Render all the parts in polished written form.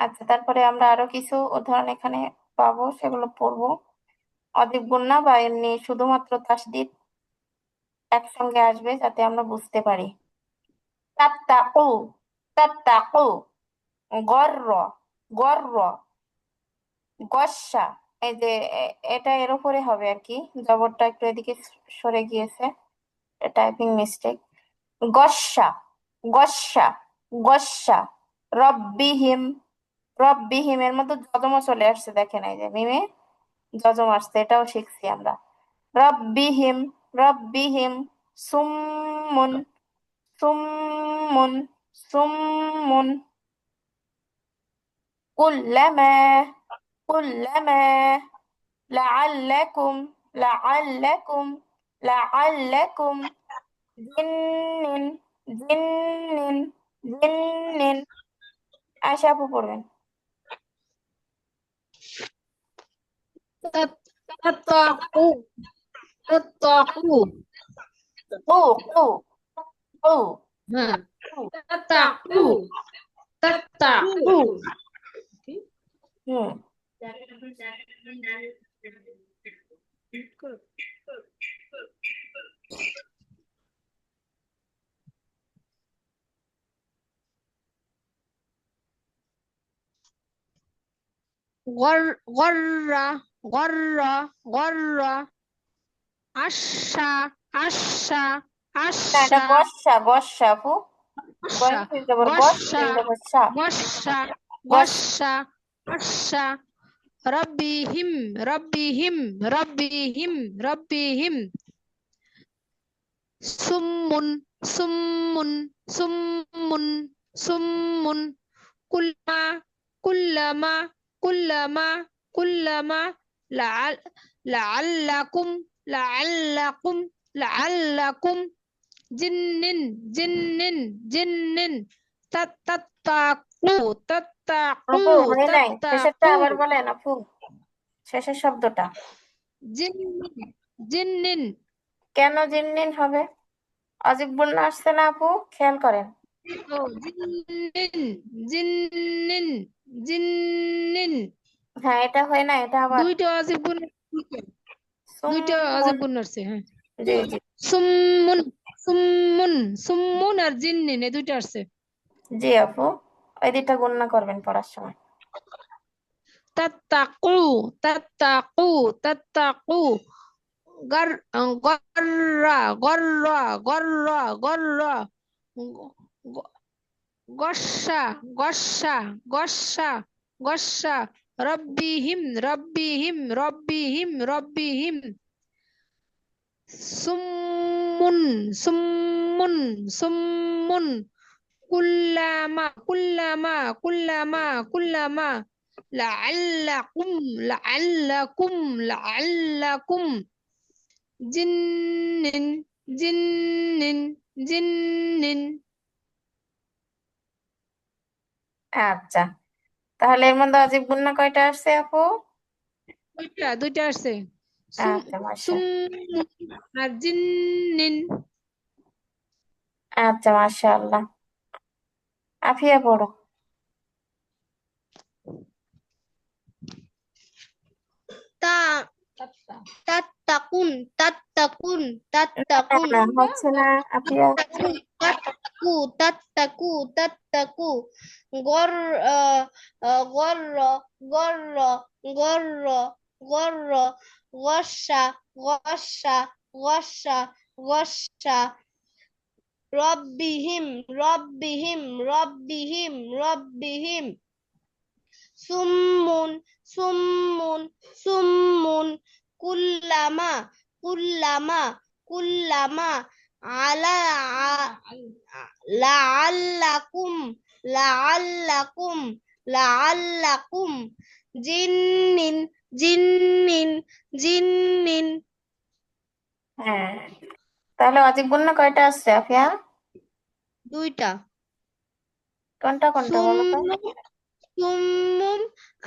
আচ্ছা, তারপরে আমরা আরো কিছু উদাহরণ এখানে পাবো, সেগুলো পড়বো। অধিক গুণনা বা এমনি শুধুমাত্র তাসদিদ একসঙ্গে আসবে যাতে আমরা বুঝতে পারি। তাত্তাকু, তাত্তাকু, গর্র, গর্র, গস্সা। এই যে এটা এর উপরে হবে আর কি, জবরটা একটু এদিকে সরে গিয়েছে, টাইপিং মিস্টেক। গস্সা, গস্সা, গস্সা। রব্বিহিম, রব্বিহিম এর মধ্যে যজমও চলে আসছে, দেখেন এই যে মিমে যজম আসছে, এটাও শিখছি আমরা। রব্বিহিম, রব্বিহিম। সুম্মুন, সুম্মুন, সুম্মুন। কুল্লামা, কুল্লামা। লাআল্লাকুম, লাআল্লাকুম, লাআল্লাকুম। জিন্নিন, জিন্নিন, জিন্নিন। আয়শা আপু পড়বেন। تتقوا تتقوا ও, ও, ও, ها تتقوا تتقوا হুম। غر غر غر عشا عشا না, এটা عشا গসা, গসা আপু। غشا গয়েন জবর গস, غشا সিন জবর সা। غشا গস। غشا غشا ربهم ربهم ربهم ربهم صم صم صم صم كلما كلما كلما كلما لعل لعلكم لعلكم لعلكم جنن جنن جنن تتقوا আপু تتقوا হয় নাই, শেষেরটা تتقوا আবার বলেন আপু, শেষের শব্দটা। جنن جنن কেন জিন্নিন হবে? অজিক বন্যা আসছে না আপু, খেয়াল করেন। জিন্নিন জিন্নিন জিন্নিন হ্যাঁ, এটা হয় না, এটা আবার দুইটা অজীব গুণ দুইটা সুম্মুন। অজীব গুণ আসছে হ্যাঁ জি, জি, সুম্মুন সুম্মুন সুম্মুন আর জিন্নিন এই দুইটা আসছে জি আপু, ওই দুইটা গণনা করবেন পড়ার সময়। তাত্তাকু তাত্তাকু তাত্তাকু গর গররা গররা গররা গররা গস্সা গস্সা গস্সা গস্সা রব্বিহিম রব্বিহিম রব্বিহিম রব্বিহিম সুম্মুন সুম্মুন সুম্মুন কুল্লামা কুল্লামা কুল্লামা কুল্লামা লাআল্লাকুম লাআল্লাকুম লাআল্লাকুম জিন্নিন জিন্নিন জিন্নিন আচ্ছা, তাহলে এর মধ্যে অজিব গুন্না কয়টা আসছে আপু? দুইটা দুইটা আসছে সুম আচ্ছা, মাশা, সুম আর জিন্নিন আচ্ছা, মাশাআল্লাহ। আফিয়া পড়ো। তা তাত্তাকুন তাত্তাকুন না, তাত্তাকুন না, হচ্ছে না আফিয়া। তাত্তাকু তাত্তাকু তাত্তাকু গর গর্র গর্র গর্র গর্র গস্সা গস্সা গস্সা গস্সা রব্বিহিম রব্বিহিম রব্বিহিম রব্বিহিম সুম্মুন সুম্মুন সুম্মুন কুল্লামা কুল্লামা কুল্লামা আলা লাআল্লাকুম লাআল্লাকুম লাআল্লাকুম জিন্নিন জিন্নিন জিন্নিন হ্যাঁ, তাহলে অজিব গুন্না কয়টা আসছে আফিয়া? দুইটা কোনটা কোনটা বলো তো। সুম্মুম সুম্মুম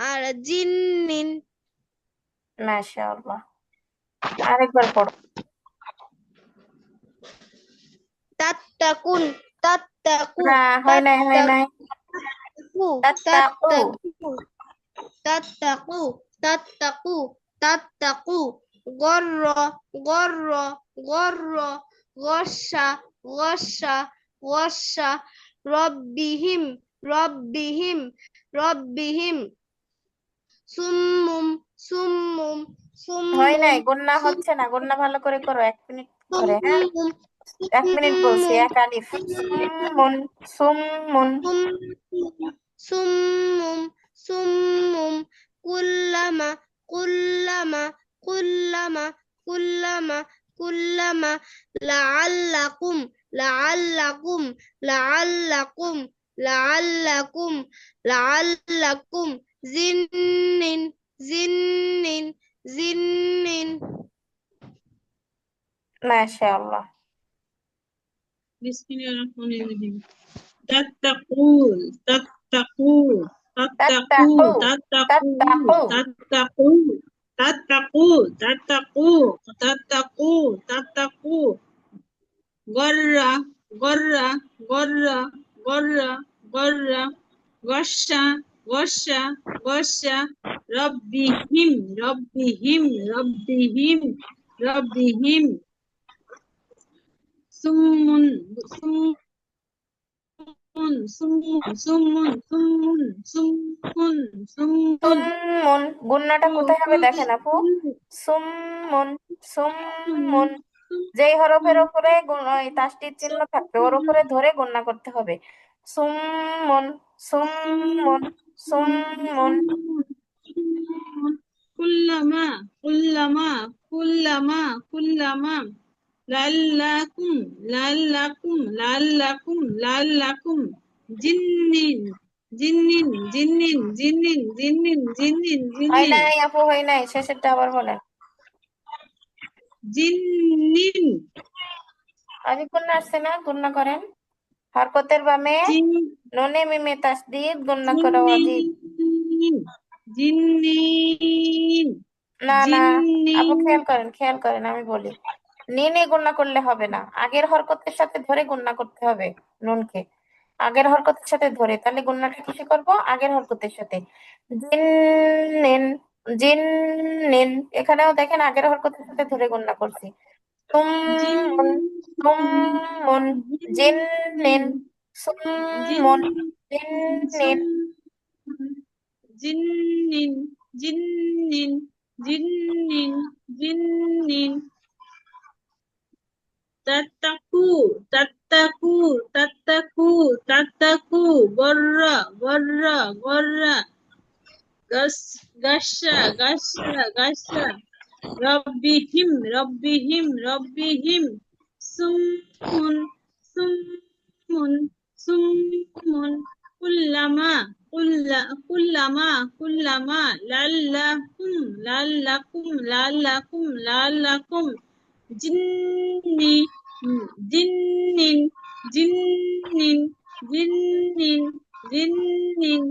আর জিন্নিন মাশাআল্লাহ, আরেকবার পড়ো। তাত্তাকুন তাত্তাকু না, হয় নাই, হয় নাই। তাত্তাকু তাত্তাকু, তাত্তাকু تتقوا تتقوا تتقوا غر غر غر غش غش غش ربهم ربهم ربهم سم سم হয় سم নাই, গুন্না سم হচ্ছে না, গুন্না ভালো করে করো 1 মিনিট করে, হ্যাঁ? 1 মিনিট বলছি, سم 1 আলিফ। সুমুন, সুমুন। سم سم كلما كلما كلما كلما كلما لعلكم لعلكم لعلكم لعلكم لعلكم زن زن زن মাশাআল্লাহ। বিসমিল্লাহিররহমানিররহিম। তাত্তাকুল তাত্তাকুল তাত্তাকু তাত্তাকু, তাত্তাকু তাত্তাকু। তাত্তাকু তাত্তাকু তাত্তাকু তাত্তাকু তাত্তাকু গররা গররা গররা গররা গররা গস্সা গস্সা গস্সা রব্বিহিম রব্বিহিম রব্বিহিম রব্বিহিম সুমুন সুমুন সুমুন সুমুন সুমুন সুমুন সুমুন, গুন্নাটা কোথায় হবে দেখেন আপু? সুমুন, সুমুন। যেই হরফের উপরে ওই তাসদিদ চিহ্ন থাকবে ওর উপরে ধরে গুন্না করতে হবে। সুমুন, সুমুন, সুমুন। কুল্লামা কুল্লামা কুল্লামা কুল্লামা লাল্লাকুম লাল্লাকুম লাল্লাকুম লাল্লাকুম জিন্নিন জিন্নিন জিন্নিন জিন্নিন জিন্নিন জিন্নিন হয় জিন্নিন নাই আপু, হয় নাই, শেষেরটা আবার বলেন। জিন্নিন আগে গুন্না আসছে না, গুন্না করেন। হরকতের বামে জিন নুনে মিমে তাসদিদ গুন্না করা ওয়াজিব। জিন্নিন জিন্নিন না না আপু, জিন্নিন খেয়াল করেন, খেয়াল করেন, আমি বলি। নিনে গুণা করলে হবে না, আগের হরকতের সাথে ধরে গুণা করতে হবে। নুনকে আগের হরকতের সাথে ধরে, তাহলে গুণাটা কিসে করব? আগের হরকতের সাথে। জিন্নিন, জিন্নিন। এখানেও দেখেন আগের হরকতের সাথে ধরে গুণা করছি। সুমুন, সুমুন। জিন্নিন, সুমুন, জিন্নিন। জিন্নিন জিন্নিন জিন্নিন জিন্নিন তাত্তাকু তাত্তাকু তাত্তাকু তাত্তাকু গররা গররা গররা গাসা গাসা গাসা রব্বিহিম রব্বিহিম রব্বিহিম সুমুন সুমুন সুমুন কুল্লামা কুল্লামা কুল্লামা লাল্লাকুম লাল্লাকুম লাল্লাকুম লাল্লাকুম জিন্নি জিন্নিন জিন্নিন জিন্নিন জিন্নিন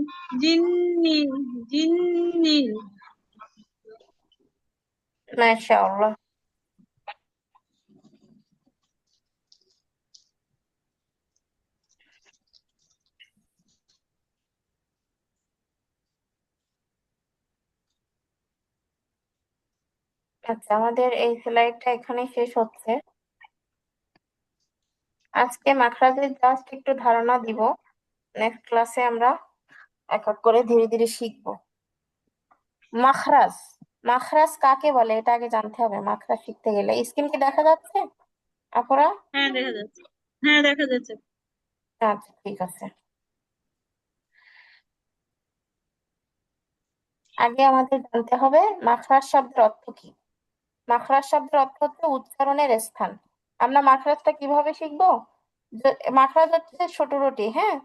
জিন্নিন জিন্নিন মাশাআল্লাহ। আচ্ছা, আমাদের এই স্লাইডটা এখানে শেষ হচ্ছে। আজকে মাখরাজের জাস্ট একটু ধারণা দিব, নেক্সট ক্লাসে আমরা এক এক করে ধীরে ধীরে শিখবো। মাখরাজ, মাখরাজ কাকে বলে এটা আগে জানতে হবে। মাখরাজ শিখতে গেলে স্ক্রিন কি দেখা যাচ্ছে আপুরা? হ্যাঁ দেখা যাচ্ছে হ্যাঁ দেখা যাচ্ছে আচ্ছা ঠিক আছে। আগে আমাদের জানতে হবে মাখরাজ শব্দের অর্থ কি। মাখরাজ শব্দের অর্থ হচ্ছে উচ্চারণের স্থান। আমরা মাখরাজটা কিভাবে শিখবো? মাখরাজ হচ্ছে ছোট রুটি, হ্যাঁ,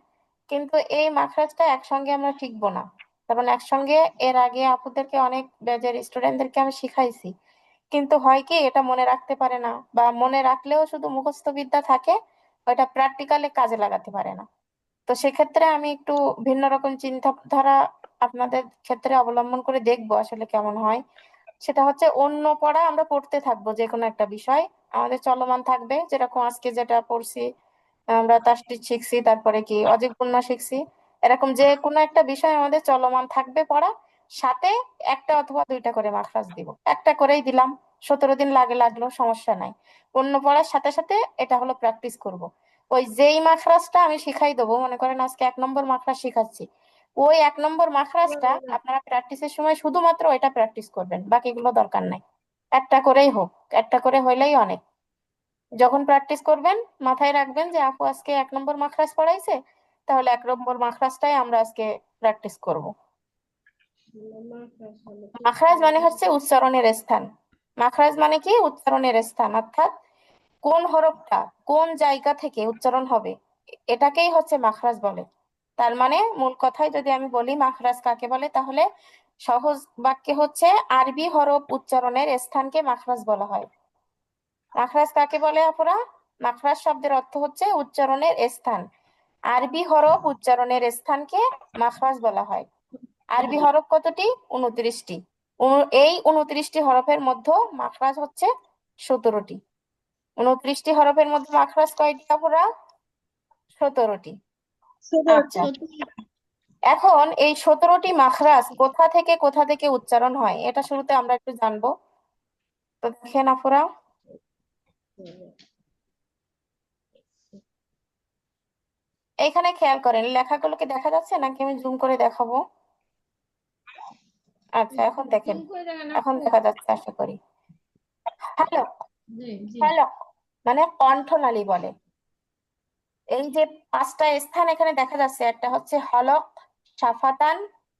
কিন্তু এই মাখরাজটা একসঙ্গে আমরা শিখবো না, কারণ একসঙ্গে এর আগে আপুদেরকে অনেক ব্যাচের স্টুডেন্টদেরকে আমি শিখাইছি, কিন্তু হয় কি এটা মনে রাখতে পারে না, বা মনে রাখলেও শুধু মুখস্থ বিদ্যা থাকে, ওটা প্র্যাকটিক্যালি কাজে লাগাতে পারে না। তো সেক্ষেত্রে আমি একটু ভিন্ন রকম চিন্তাধারা আপনাদের ক্ষেত্রে অবলম্বন করে দেখবো আসলে কেমন হয়। সেটা হচ্ছে অন্য পড়া আমরা পড়তে থাকবো, যে কোনো একটা বিষয় আমাদের চলমান থাকবে, যেরকম আজকে যেটা পড়ছি, আমরা তাসদিদ শিখছি, তারপরে কি অজিব গুন্না শিখছি। এরকম যে কোনো একটা বিষয় আমাদের চলমান থাকবে পড়া, সাথে একটা অথবা দুইটা করে মাখরাজ দিব, একটা করেই দিলাম, 17 দিন লাগলো সমস্যা নাই। অন্য পড়ার সাথে সাথে এটা হলো প্র্যাকটিস করব। ওই যেই মাখরাজটা আমি শিখাই দেবো, মনে করেন আজকে 1 নম্বর মাখরাজ শিখাচ্ছি, ওই 1 নম্বর মাখরাজটা আপনারা প্র্যাকটিসের সময় শুধুমাত্র এটা প্র্যাকটিস করবেন, বাকিগুলো দরকার নাই। একটা করেই হোক, একটা করে হইলেই অনেক। যখন প্র্যাকটিস করবেন মাথায় রাখবেন যে আপু আজকে 1 নম্বর মাখরাজ পড়াইছে, তাহলে 1 নম্বর মাখরাজটাই আমরা আজকে প্র্যাকটিস করব। মাখরাজ মানে হচ্ছে উচ্চারণের স্থান। মাখরাজ মানে কি? উচ্চারণের স্থান, অর্থাৎ কোন হরফটা কোন জায়গা থেকে উচ্চারণ হবে, এটাকেই হচ্ছে মাখরাজ বলে। তার মানে মূল কথায় যদি আমি বলি মাখরাজ কাকে বলে, তাহলে সহজ বাক্যে হচ্ছে আরবি হরফ উচ্চারণের স্থানকে মাখরাজ বলা হয়। মাখরাজ কাকে বলে আপুরা? মাখরাজ শব্দের অর্থ হচ্ছে উচ্চারণের স্থান। আরবি হরফ উচ্চারণের স্থানকে মাখরাজ বলা হয়। আরবি হরফ কতটি? 29টি। এই 29টি হরফের মধ্যে মাখরাজ হচ্ছে 17টি। 29টি হরফের মধ্যে মাখরাজ কয়টি আপুরা? 17টি। আচ্ছা, এখন এই 17টি মাখরাজ কোথা থেকে উচ্চারণ হয়, এটা শুরুতে আমরা একটু জানবো। তো দেখেন আপুরা, এখানে খেয়াল করেন লেখাগুলোকে দেখা যাচ্ছে নাকি আমি জুম করে দেখাবো? আচ্ছা, এখন দেখেন, জুম করে দেখেন এখন আপু। দেখা যাচ্ছে আশা করি। হ্যালো, জি জি। হ্যালো মানে কণ্ঠনালী বলে। এই যে 5টা স্থান এখানে দেখা যাচ্ছে, একটা হচ্ছে হলক, শাফাতান,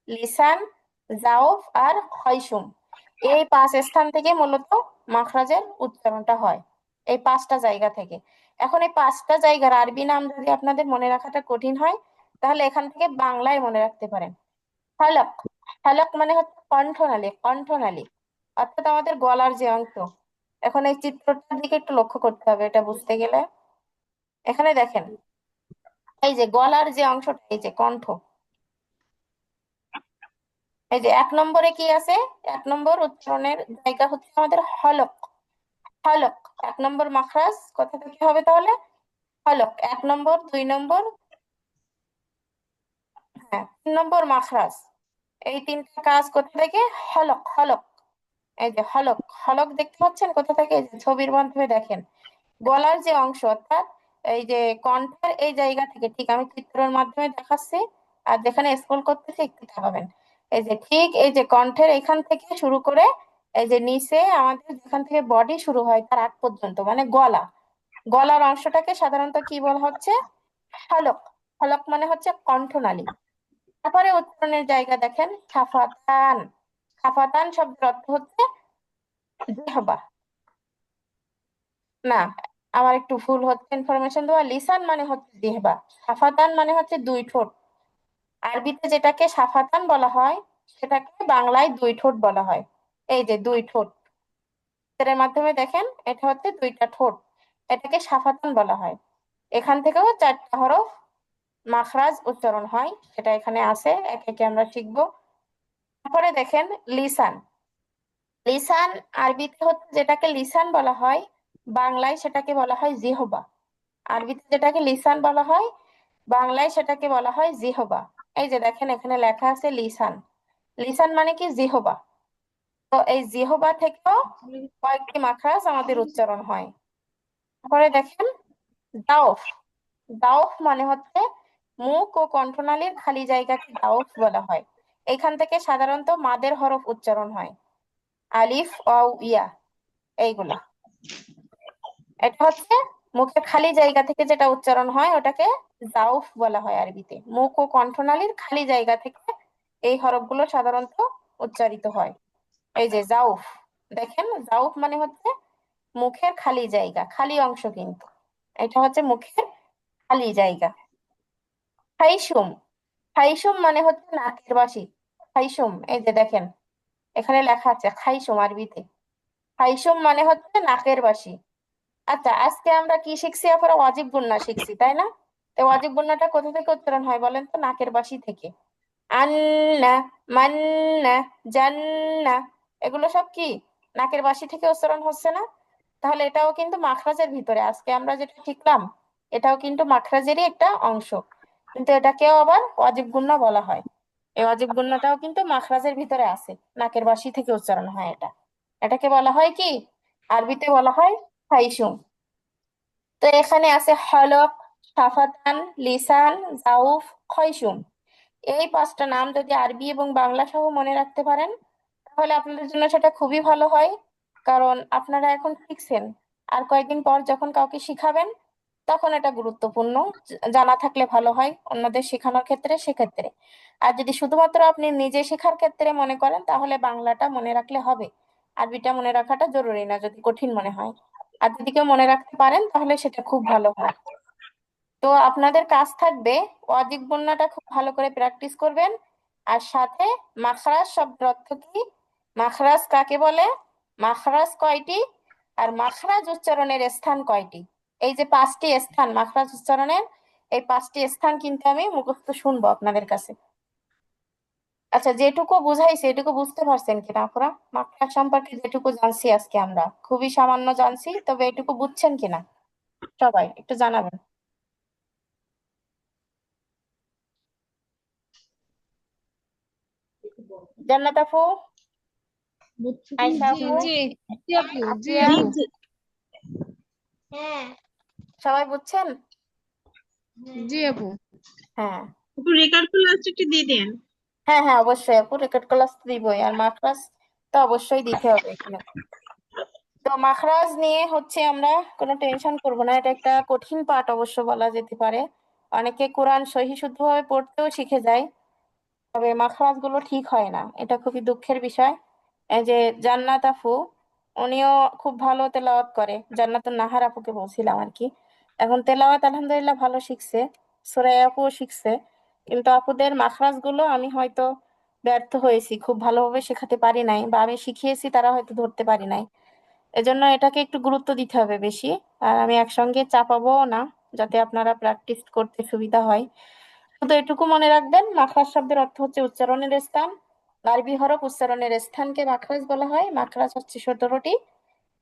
লিসান, জাওফ আর খয়সুম। এই 5 স্থান থেকে মূলত মাখরাজের উচ্চারণটা হয়, এই 5টা জায়গা থেকে। এখন এই 5টা জায়গার আরবি নাম যদি আপনাদের মনে রাখাটা কঠিন হয়, তাহলে এখান থেকে বাংলায় মনে রাখতে পারেন। হলক, হলক মানে হচ্ছে কণ্ঠনালী, কণ্ঠনালী অর্থাৎ আমাদের গলার যে অংশ। এখন এই চিত্রটার দিকে একটু লক্ষ্য করতে হবে এটা বুঝতে গেলে। এখানে দেখেন, এই যে গলার যে অংশটা, এই যে কণ্ঠ, এই যে 1 নম্বরে কি আছে? 1 নম্বর উচ্চারণের জায়গা হচ্ছে আমাদের হলক। হলক 1 নম্বর মাখরাজ কোথা থেকে হবে তাহলে? হলক 1 নম্বর, 2 নম্বর, হ্যাঁ 3 নম্বর মাখরাজ। এই 3টা কাজ কোথা থেকে? হলক, হলক। এই যে হলক, হলক দেখতে পাচ্ছেন কোথা থেকে? এই যে ছবির মাধ্যমে দেখেন, গলার যে অংশ অর্থাৎ এই যে কণ্ঠের এই জায়গা থেকে, ঠিক আমি চিত্রের মাধ্যমে দেখাচ্ছি, আর যেখানে স্ক্রল করতেছি একটু দেখাবেন। এই যে ঠিক এই যে কণ্ঠের এখান থেকে শুরু করে এই যে নিচে আমাদের যেখান থেকে বডি শুরু হয় তার আগ পর্যন্ত মানে গলা, গলার অংশটাকে সাধারণত কি বলা হচ্ছে? হলক। হলক মানে হচ্ছে কণ্ঠনালী। তারপরে উচ্চারণের জায়গা দেখেন, খাফাতান। খাফাতান শব্দের অর্থ হচ্ছে জিহবা। না, আমার একটু ভুল হচ্ছে ইনফরমেশন দেওয়া। লিসান মানে হচ্ছে জিহবা, সাফাতান মানে হচ্ছে 2 ঠোঁট। আরবিতে যেটাকে সাফাতান বলা হয় সেটাকে বাংলায় 2 ঠোঁট বলা হয়। এই যে 2 ঠোঁট, এর মাধ্যমে দেখেন এটা হচ্ছে 2টা ঠোঁট, এটাকে সাফাতান বলা হয়। এখান থেকেও 4টা হরফ মাখরাজ উচ্চারণ হয়, সেটা এখানে আছে, একে একে আমরা শিখবো। তারপরে দেখেন লিসান। লিসান আরবিতে হচ্ছে যেটাকে লিসান বলা হয়, বাংলায় সেটাকে বলা হয় জিহবা। আরবিতে যেটাকে লিসান বলা হয়, বাংলায় সেটাকে বলা হয় জিহবা। এই যে দেখেন এখানে লেখা আছে লিসান। লিসান মানে কি? জিহবা। তো এই জিহবা থেকেও কয়েকটি মাখরাজ আমাদের উচ্চারণ হয়। তারপরে দেখেন দাওফ। দাওফ মানে হচ্ছে মুখ ও কণ্ঠনালীর খালি জায়গাকে দাওফ বলা হয়। এখান থেকে সাধারণত মাদের হরফ উচ্চারণ হয়, আলিফ ও ইয়া, এইগুলা। এটা হচ্ছে মুখের খালি জায়গা থেকে যেটা উচ্চারণ হয় ওটাকে জাউফ বলা হয় আরবিতে। মুখ ও কণ্ঠনালীর খালি জায়গা থেকে এই হরফগুলো সাধারণত উচ্চারিত হয়। এই যে জাউফ, দেখেন জাউফ মানে হচ্ছে মুখের খালি জায়গা, খালি অংশ, কিন্তু এটা হচ্ছে মুখের খালি জায়গা। খাইসুম, খাইসুম মানে হচ্ছে নাকের বাসি। খাইসুম, এই যে দেখেন এখানে লেখা আছে খাইসুম আরবিতে। খাইসুম মানে হচ্ছে নাকের বাসি। আচ্ছা, আজকে আমরা কি শিখছি? আমরা ওয়াজিব গুন্না শিখছি, তাই না? তো ওয়াজিব গুন্নাটা কোথা থেকে উচ্চারণ হয় বলেন তো? নাকের বাসি থেকে। আন্না, মান্না, জান্না, এগুলো সব কি নাকের বাসি থেকে উচ্চারণ হচ্ছে না? তাহলে এটাও কিন্তু মাখরাজের ভিতরে, আজকে আমরা যেটা শিখলাম এটাও কিন্তু মাখরাজেরই একটা অংশ। কিন্তু এটাকেও আবার ওয়াজিব গুন্না বলা হয়। এই ওয়াজিব গুন্নাটাও কিন্তু মাখরাজের ভিতরে আছে, নাকের বাসি থেকে উচ্চারণ হয় এটা। এটাকে বলা হয় কি, আরবিতে বলা হয় খাইশুম। তো এখানে আছে হলক, শাফাতান, লিসান, জাউফ, খয়শুম। এই পাঁচটা নাম যদি আরবি এবং বাংলা সহ মনে রাখতে পারেন তাহলে আপনাদের জন্য সেটা খুবই ভালো হয়। কারণ আপনারা এখন শিখছেন, আর কয়েকদিন পর যখন কাউকে শিখাবেন তখন এটা গুরুত্বপূর্ণ। জানা থাকলে ভালো হয় অন্যদের শেখানোর ক্ষেত্রে, সেক্ষেত্রে। আর যদি শুধুমাত্র আপনি নিজে শেখার ক্ষেত্রে মনে করেন তাহলে বাংলাটা মনে রাখলে হবে, আরবিটা মনে রাখাটা জরুরি না যদি কঠিন মনে হয়। আর যদি কেউ মনে রাখতে পারেন তাহলে সেটা খুব ভালো হয়। তো আপনাদের কাজ থাকবে ওয়াজিব বন্যাটা খুব ভালো করে প্র্যাকটিস করবেন, আর সাথে মাখরাজ শব্দের অর্থ কি, মাখরাজ কাকে বলে, মাখরাজ কয়টি, আর মাখরাজ উচ্চারণের স্থান কয়টি। এই যে পাঁচটি স্থান মাখরাজ উচ্চারণের, এই পাঁচটি স্থান কিন্তু আমি মুখস্থ শুনবো আপনাদের কাছে। আচ্ছা, যেটুকু বুঝাইছি এটুকু বুঝতে পারছেন কিনা আপনারা? মাখরাজ সম্পর্কে যেটুকু জানছি আজকে আমরা খুবই সামান্য জানছি, তবে এটুকু বুঝছেন কিনা সবাই একটু জানাবেন। জান্নাত আপু, আয়শা জি আপু, জি জি আপু, জি আফিয়া, জি আপু। জি। হ্যাঁ সবাই বুঝছেন? জি আপু। হ্যাঁ, একটু রেকর্ড করে লাস্ট একটু দিয়ে দেন। হ্যাঁ, হ্যাঁ, অবশ্যই আপু, রেকর্ড ক্লাস দিবই, আর মাখরাজ তো অবশ্যই দিতে হবে এখানে। তো মাখরাজ নিয়ে হচ্ছে আমরা কোনো টেনশন করব না, এটা একটা কঠিন পাঠ অবশ্য বলা যেতে পারে। অনেকে কোরআন সহি শুদ্ধভাবে পড়তেও শিখে যায়, তবে মাখরাজ গুলো ঠিক হয় না, এটা খুবই দুঃখের বিষয়। এই যে জান্নাত আপু, উনিও খুব ভালো তেলাওয়াত করে, জান্নাতুন নাহার আপুকে বলছিলাম আর কি। এখন তেলাওয়াত আলহামদুলিল্লাহ ভালো শিখছে, সূরা আপুও শিখছে, কিন্তু আপুদের মাখরাজ গুলো আমি হয়তো ব্যর্থ হয়েছি, খুব ভালোভাবে শেখাতে পারি নাই, বা আমি শিখিয়েছি তারা হয়তো ধরতে পারি নাই। এজন্য এটাকে একটু গুরুত্ব দিতে হবে বেশি। আর আমি একসঙ্গে চাপাবো না, যাতে আপনারা প্র্যাকটিস করতে সুবিধা হয়। শুধু এটুকু মনে রাখবেন, মাখরাজ শব্দের অর্থ হচ্ছে উচ্চারণের স্থান। আরবি হরফ উচ্চারণের স্থানকে মাখরাজ বলা হয়। মাখরাজ হচ্ছে 17টি,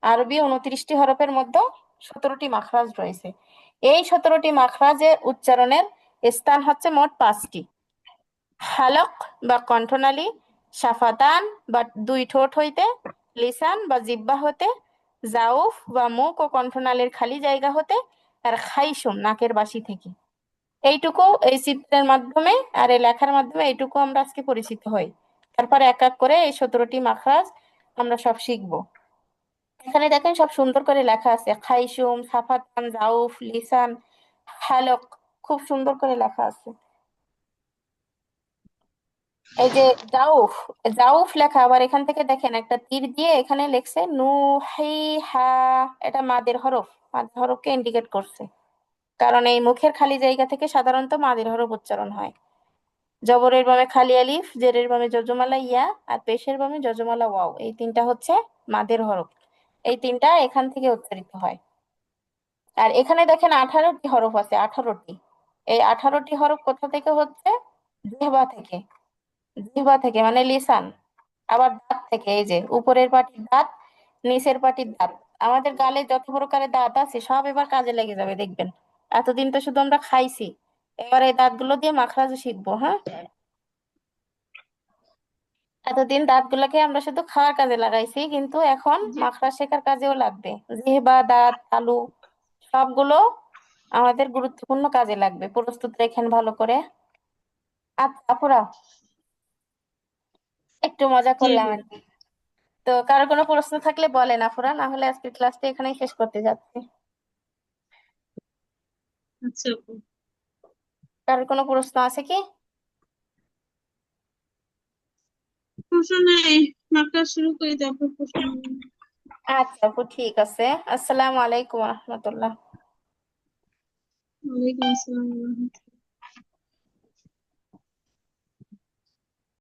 আরবি 29টি হরফের মধ্যে 17টি মাখরাজ রয়েছে। এই 17টি মাখরাজের উচ্চারণের স্থান হচ্ছে মোট 5টি। হালক বা কণ্ঠনালী, শাফাতান বা দুই ঠোঁট হইতে, লিসান বা জিহ্বা হতে, জাউফ বা মুখ ও কণ্ঠনালীর খালি জায়গা হতে, আর খাইশুম নাকের বাসি থেকে। এইটুকু এই চিত্রের মাধ্যমে আর এই লেখার মাধ্যমে এইটুকু আমরা আজকে পরিচিত হই। তারপর এক এক করে এই 17টি মাখরাজ আমরা সব শিখবো। এখানে দেখেন সব সুন্দর করে লেখা আছে, খাইশুম, সাফাতান, জাউফ, লিসান, হালক, খুব সুন্দর করে লেখা আছে। এই যে জাউফ, জাউফ লেখা আবার এখান থেকে দেখেন একটা তীর দিয়ে এখানে লেখছে নু হি হা, এটা মাদের হরফ, মাদের হরফকে ইন্ডিকেট করছে। কারণ এই মুখের খালি জায়গা থেকে সাধারণত মাদের হরফ উচ্চারণ হয়। জবরের বামে খালি আলিফ, জেরের বামে যজমালা ইয়া, আর পেশের বামে যজমালা ওয়াও, এই তিনটা হচ্ছে মাদের হরফ। এই তিনটা এখান থেকে উচ্চারিত হয়। আর এখানে দেখেন 18টি হরফ আছে, 18টি। এই 18টি হরফ কোথা থেকে হচ্ছে, জিহ্বা থেকে। জিহ্বা থেকে মানে লিসান। আবার দাঁত থেকে, এই যে উপরের পাটির দাঁত, নিচের পাটির দাঁত। আমাদের গালে যত প্রকারের দাঁত আছে সব এবার কাজে লেগে যাবে দেখবেন। এতদিন তো শুধু আমরা খাইছি, এবার এই দাঁতগুলো দিয়ে মাখরাজও শিখবো। হ্যাঁ, এতদিন দাঁতগুলোকে আমরা শুধু খাওয়ার কাজে লাগাইছি, কিন্তু এখন জি মাখরাজ শেখার কাজেও লাগবে। জিহ্বা, দাঁত, তালু সবগুলো আমাদের গুরুত্বপূর্ণ কাজে লাগবে। প্রস্তুত রেখেন ভালো করে। আচ্ছা আপুরা, একটু মজা জি করলাম আপু। আর কি। তো কারো কোনো প্রশ্ন থাকলে বলেন আপুরা, না হলে আজকের ক্লাসটা এখানেই শেষ করতে যাচ্ছি। আচ্ছা আপু। কারোর কোনো প্রশ্ন আছে কি? প্রশ্ন নেই, মার্কাজ শুরু করে তারপর প্রশ্ন নেই। আচ্ছা আপু, ঠিক আছে। আসসালামু আলাইকুম রহমতুল্লাহ। ওয়ালাইকুম আসসালাম।